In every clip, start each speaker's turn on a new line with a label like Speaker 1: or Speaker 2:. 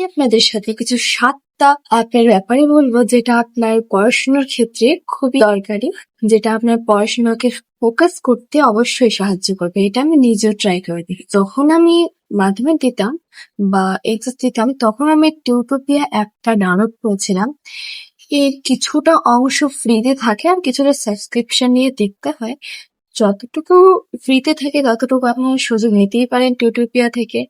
Speaker 1: আপনাদের সাথে কিছু ৭টা অ্যাপের ব্যাপারে বলবো যেটা আপনার পড়াশোনার ক্ষেত্রে খুবই দরকারি, যেটা আপনার পড়াশোনাকে ফোকাস করতে অবশ্যই সাহায্য করবে। এটা আমি নিজেও ট্রাই করে দেখি। যখন আমি মাধ্যমিক দিতাম বা এইচএস দিতাম তখন আমি টিউটোপিয়া অ্যাপটা ডাউনলোড করেছিলাম। এর কিছুটা অংশ ফ্রিতে থাকে আর কিছুটা সাবস্ক্রিপশন নিয়ে দেখতে হয়। যতটুকু ফ্রিতে থাকে ততটুকু আপনারা সুযোগ নিতেই পারেন টিউটোপিয়া থেকে।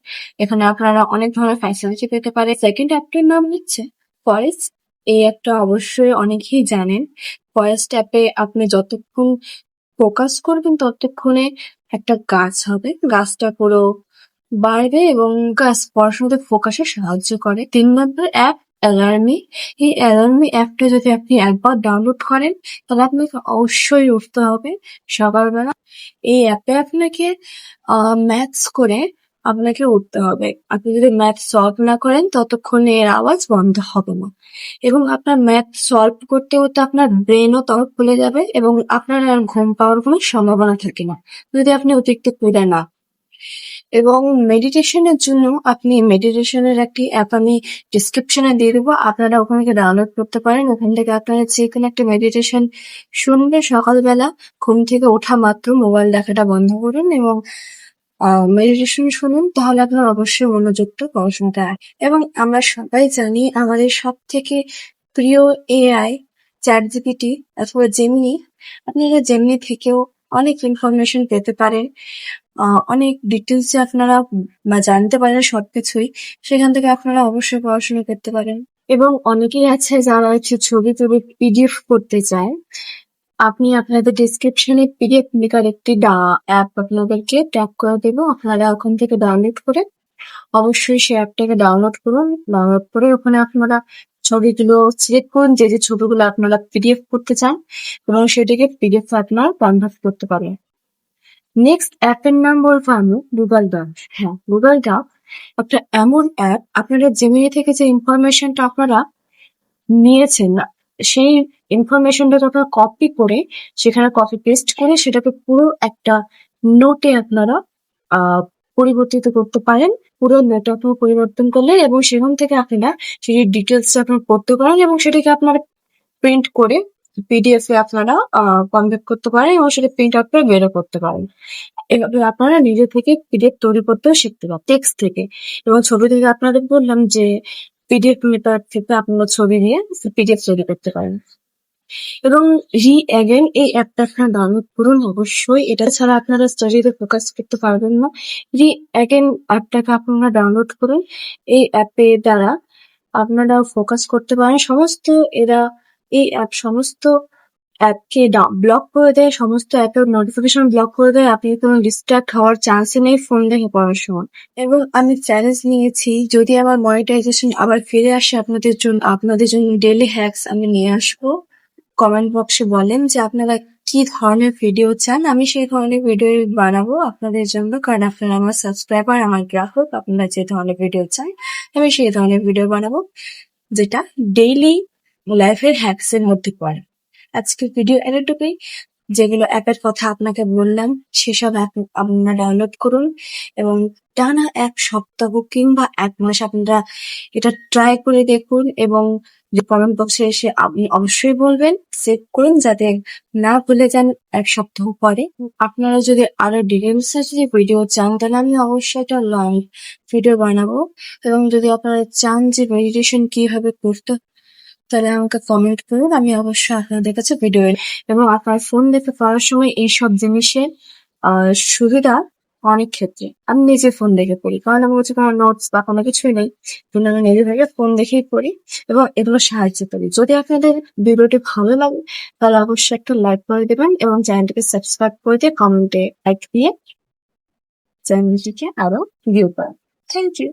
Speaker 1: এখানে আপনারা অনেক ধরনের ফ্যাসিলিটি পেতে পারেন। সেকেন্ড অ্যাপটির নাম হচ্ছে ফরেস্ট। এই অ্যাপটা অবশ্যই অনেকেই জানেন। ফরেস্ট অ্যাপে আপনি যতক্ষণ ফোকাস করবেন ততক্ষণে একটা গাছ হবে, গাছটা পুরো বাড়বে এবং গাছ পড়াশোনাতে ফোকাসে সাহায্য করে। ৩ নম্বর অ্যাপ অ্যালার্মি। এই অ্যালার্মি অ্যাপটা যদি আপনি একবার ডাউনলোড করেন তাহলে আপনাকে অবশ্যই উঠতে হবে সকালবেলা। এই অ্যাপে আপনাকে ম্যাথস করে আপনাকে উঠতে হবে। আপনি যদি ম্যাথ সলভ না করেন ততক্ষণে এর আওয়াজ বন্ধ হবে না এবং আপনার ম্যাথ সলভ করতে করতে আপনার ব্রেনও তখন খুলে যাবে এবং আপনার আর ঘুম পাওয়ার কোনো সম্ভাবনা থাকে না যদি আপনি অতিরিক্ত পড়ে না। এবং মেডিটেশনের জন্য আপনি মেডিটেশনের একটি অ্যাপ আমি ডিসক্রিপশনে দিয়ে দেবো, আপনারা ওখান থেকে ডাউনলোড করতে পারেন। ওখান থেকে আপনারা যে কোনো একটা মেডিটেশন শুনবে সকালবেলা ঘুম থেকে ওঠা মাত্র মোবাইল দেখাটা বন্ধ করুন এবং মেডিটেশন শুনুন, তাহলে আপনার অবশ্যই মনোযোগটা পড়াশোনাতে আসবে। এবং আমরা সবাই জানি আমাদের সব থেকে প্রিয় এআই চ্যাট জিপিটি অথবা জেমিনি। আপনারা জেমিনি থেকেও অনেক ইনফরমেশন পেতে পারেন, অনেক ডিটেলসে আপনারা জানতে পারেন সবকিছুই। সেখান থেকে আপনারা অবশ্যই পড়াশোনা করতে পারেন। এবং অনেকেই আছে যারা হচ্ছে ছবি তুলে পিডিএফ করতে চায়। আপনি আপনাদের ডিসক্রিপশনে পিডিএফ মেকার একটি অ্যাপ আপনাদেরকে ট্যাগ করে দেবো, আপনারা ওখান থেকে ডাউনলোড করে অবশ্যই সেই অ্যাপটাকে ডাউনলোড করুন। ডাউনলোড করে ওখানে আপনারা ছবিগুলো সিলেক্ট করুন যে ছবিগুলো আপনারা পিডিএফ করতে চান এবং সেটাকে পিডিএফ আপনারা কনভার্ট করতে পারেন। নেক্সট অ্যাপের নাম বলবো আমি গুগল ডক। হ্যাঁ, গুগল ডক একটা এমন অ্যাপ, আপনারা জেমিনি থেকে যে ইনফরমেশনটা আপনারা নিয়েছেন সেই ইনফরমেশনটা আপনারা কপি করে সেখানে কপি পেস্ট করে সেটাকে পুরো একটা নোটে আপনারা পরিবর্তিত করতে পারেন। পুরো নোট আপনারা পরিবর্তন করলেন এবং সেখান থেকে আপনারা সেই ডিটেলসটা আপনারা পড়তে পারেন এবং সেটাকে আপনারা প্রিন্ট করে পিডিএফ এ আপনারা কনভার্ট করতে পারেন এবং সেটা প্রিন্ট আউট করে বেরও করতে পারেন। এভাবে আপনারা নিজে থেকে পিডিএফ তৈরি করতেও শিখতে পারেন টেক্সট থেকে। এবং ছবি থেকে আপনাদের বললাম যে পিডিএফ মেটার থেকে আপনারা ছবি দিয়ে পিডিএফ তৈরি করতে পারেন। এবং রি-অ্যাগেন এই অ্যাপটা আপনারা ডাউনলোড করুন অবশ্যই। এটা ছাড়া আপনারা স্টাডিতে ফোকাস করতে পারবেন না। রি-অ্যাগেন অ্যাপটাকে আপনারা ডাউনলোড করুন। এই অ্যাপের দ্বারা আপনারা ফোকাস করতে পারেন। এই অ্যাপ সমস্ত অ্যাপকে ব্লক করে দেয়, সমস্ত অ্যাপের নোটিফিকেশন ব্লক করে দেয়। আপনি কোনো ডিস্ট্রাক্ট হওয়ার চান্সই নেই ফোন দেখে পড়ার সময়। এবং আমি চ্যালেঞ্জ নিয়েছি যদি আমার মনিটাইজেশন আবার ফিরে আসে আপনাদের জন্য ডেইলি হ্যাকস আমি নিয়ে আসবো। কমেন্ট বক্সে বলেন যে আপনারা কি ধরনের ভিডিও চান, আমি সেই ধরনের ভিডিও বানাবো আপনাদের জন্য, কারণ আপনারা আমার সাবস্ক্রাইবার, আমার গ্রাহক। আপনারা যে ধরনের ভিডিও চান আমি সেই ধরনের ভিডিও বানাবো যেটা ডেইলি লাইফের হ্যাকস এর মধ্যে পড়ে। আজকের ভিডিও এতটুকুই। যেগুলো অ্যাপের কথা আপনাকে বললাম সেসব অ্যাপ আপনারা ডাউনলোড করুন এবং টানা ১ সপ্তাহ কিংবা ১ মাস আপনারা এটা ট্রাই করে দেখুন এবং যে কমেন্ট বক্সে এসে আপনি অবশ্যই বলবেন, সেভ করুন যাতে না ভুলে যান ১ সপ্তাহ পরে। আপনারা যদি আরো ডিটেলস এ ভিডিও চান তাহলে আমি অবশ্যই একটা লং ভিডিও বানাবো। এবং যদি আপনারা চান যে মেডিটেশন কিভাবে করতে তাহলে আমাকে কমেন্ট করুন, আমি অবশ্যই আপনাদের কাছে ভিডিও এবং আপনার ফোন দেখে পড়ার সময় এইসব জিনিসের সুবিধা অনেক ক্ষেত্রে আমি নিজে ফোন দেখে পড়ি, কারণ আমার কাছে কোনো নোটস বা কোনো কিছুই নেই, কিন্তু আমি নিজে থেকে ফোন দেখেই পড়ি এবং এগুলো সাহায্য করি। যদি আপনাদের ভিডিওটি ভালো লাগে তাহলে অবশ্যই একটা লাইক করে দেবেন এবং চ্যানেলটিকে সাবস্ক্রাইব করে দিয়ে কমেন্টে লাইক দিয়ে চ্যানেলটিকে আরো ভিউ করেন। Thank you.